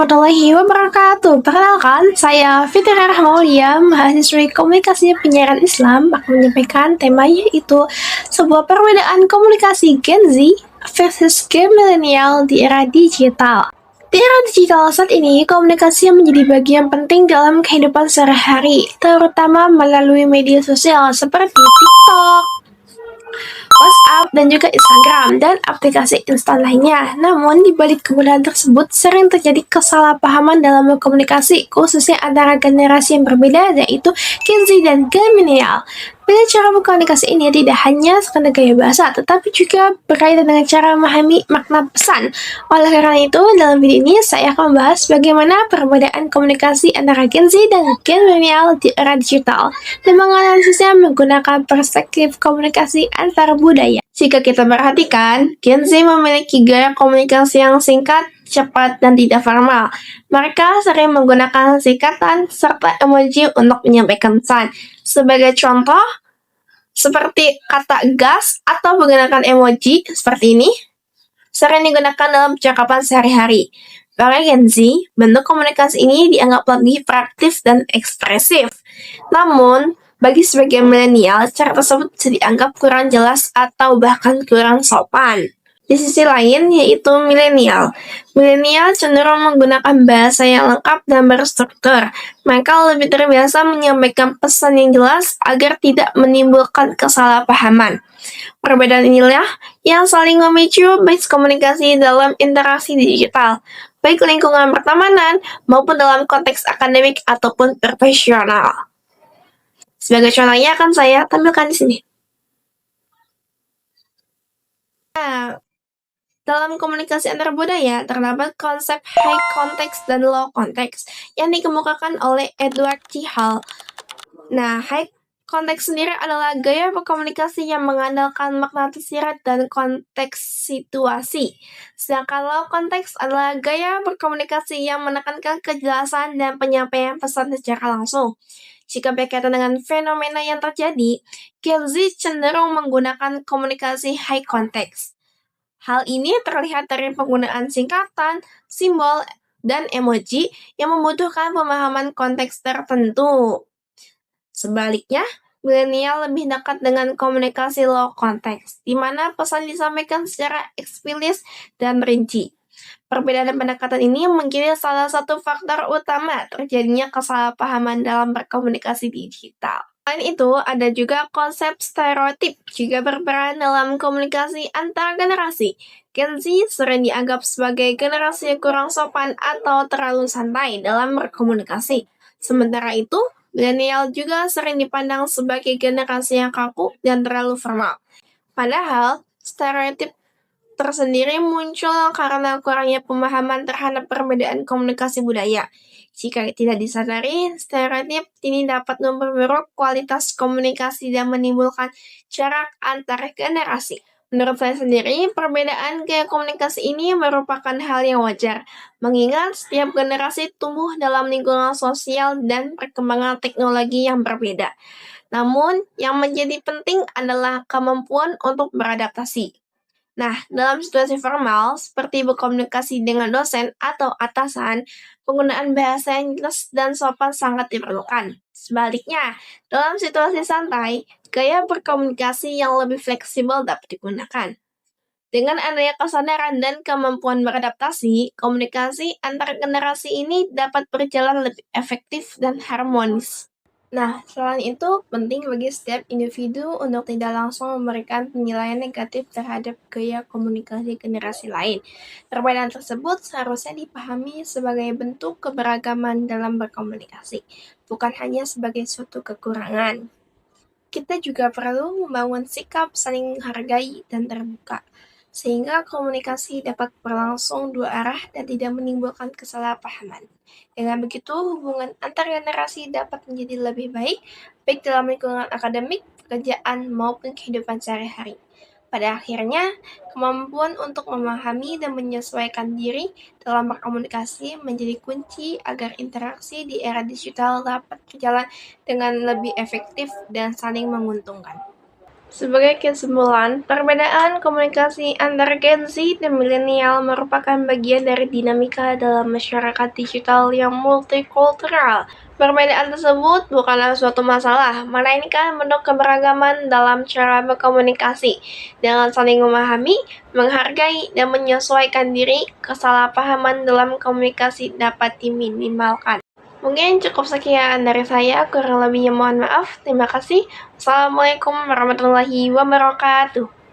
warahmatullahi wabarakatuh. Perkenalkan, saya Fitri Rahmaulia, mahasiswi komunikasi penyiaran Islam, akan menyampaikan tema yaitu sebuah perbedaan komunikasi Gen Z versus Gen milenial di era digital. Di era digital saat ini, komunikasi menjadi bagian penting dalam kehidupan sehari-hari, terutama melalui media sosial seperti TikTok, WhatsApp, dan juga Instagram, dan aplikasi instan lainnya. Namun, di balik kemudahan tersebut, sering terjadi kesalahpahaman dalam berkomunikasi, khususnya antara generasi yang berbeda, yaitu Gen Z dan Gen milenial. Bila cara berkomunikasi ini tidak hanya sekedar gaya bahasa, tetapi juga berkaitan dengan cara memahami makna pesan. Oleh karena itu, dalam video ini saya akan membahas bagaimana perbedaan komunikasi antara Gen Z dan Gen milenial di era digital, dan menganalisisnya menggunakan perspektif komunikasi antar budaya. Jika kita perhatikan, Gen Z memiliki gaya komunikasi yang singkat, cepat, dan tidak formal. Mereka sering menggunakan singkatan serta emoji untuk menyampaikan pesan. Sebagai contoh, seperti kata gas atau menggunakan emoji seperti ini, sering digunakan dalam percakapan sehari-hari. Bagi Gen Z, bentuk komunikasi ini dianggap lebih praktis dan ekspresif. Namun, bagi sebagian milenial, cara tersebut bisa dianggap kurang jelas atau bahkan kurang sopan. Di sisi lain, yaitu milenial. Milenial cenderung menggunakan bahasa yang lengkap dan berstruktur. Mereka lebih terbiasa menyampaikan pesan yang jelas agar tidak menimbulkan kesalahpahaman. Perbedaan inilah yang saling memicu base komunikasi dalam interaksi digital, baik lingkungan pertemanan maupun dalam konteks akademik ataupun profesional. Sebagai contohnya akan saya tampilkan di sini. Nah, dalam komunikasi antar budaya, terdapat konsep high context dan low context yang dikemukakan oleh Edward T. Hall. Nah, high context sendiri adalah gaya berkomunikasi yang mengandalkan makna tersirat dan konteks situasi. Sedangkan low context adalah gaya berkomunikasi yang menekankan kejelasan dan penyampaian pesan secara langsung. Jika berkaitan dengan fenomena yang terjadi, Gen Z cenderung menggunakan komunikasi high context. Hal ini terlihat dari penggunaan singkatan, simbol, dan emoji yang membutuhkan pemahaman konteks tertentu. Sebaliknya, milenial lebih dekat dengan komunikasi low context, di mana pesan disampaikan secara eksplisit dan rinci. Perbedaan pendekatan ini menjadi salah satu faktor utama terjadinya kesalahpahaman dalam berkomunikasi digital. Selain itu, ada juga konsep stereotip juga berperan dalam komunikasi antar generasi. Gen Z sering dianggap sebagai generasi yang kurang sopan atau terlalu santai dalam berkomunikasi. Sementara itu, milenial juga sering dipandang sebagai generasi yang kaku dan terlalu formal. Padahal, stereotip tersendiri muncul karena kurangnya pemahaman terhadap perbedaan komunikasi budaya. Jika tidak disadari, stereotip ini dapat memperburuk kualitas komunikasi dan menimbulkan jarak antar generasi. Menurut saya sendiri, perbedaan gaya komunikasi ini merupakan hal yang wajar, mengingat setiap generasi tumbuh dalam lingkungan sosial dan perkembangan teknologi yang berbeda. Namun, yang menjadi penting adalah kemampuan untuk beradaptasi. Nah, dalam situasi formal, seperti berkomunikasi dengan dosen atau atasan, penggunaan bahasa yang jelas dan sopan sangat diperlukan. Sebaliknya, dalam situasi santai, gaya berkomunikasi yang lebih fleksibel dapat digunakan. Dengan adanya kesadaran dan kemampuan beradaptasi, komunikasi antar generasi ini dapat berjalan lebih efektif dan harmonis. Nah, selain itu, penting bagi setiap individu untuk tidak langsung memberikan penilaian negatif terhadap gaya komunikasi generasi lain. Perbedaan tersebut seharusnya dipahami sebagai bentuk keberagaman dalam berkomunikasi, bukan hanya sebagai suatu kekurangan. Kita juga perlu membangun sikap saling menghargai dan terbuka, sehingga komunikasi dapat berlangsung dua arah dan tidak menimbulkan kesalahpahaman. Dengan begitu, hubungan antar generasi dapat menjadi lebih baik dalam lingkungan akademik, pekerjaan, maupun kehidupan sehari-hari. Pada akhirnya, kemampuan untuk memahami dan menyesuaikan diri dalam berkomunikasi menjadi kunci agar interaksi di era digital dapat berjalan dengan lebih efektif dan saling menguntungkan. Sebagai kesimpulan, perbedaan komunikasi antar Gen Z dan milenial merupakan bagian dari dinamika dalam masyarakat digital yang multikultural. Perbedaan tersebut bukanlah suatu masalah, melainkan bentuk keberagaman dalam cara berkomunikasi. Dengan saling memahami, menghargai, dan menyesuaikan diri, kesalahpahaman dalam komunikasi dapat diminimalkan. Mungkin cukup sekian dari saya, kurang lebihnya mohon maaf. Terima kasih. Assalamualaikum warahmatullahi wabarakatuh.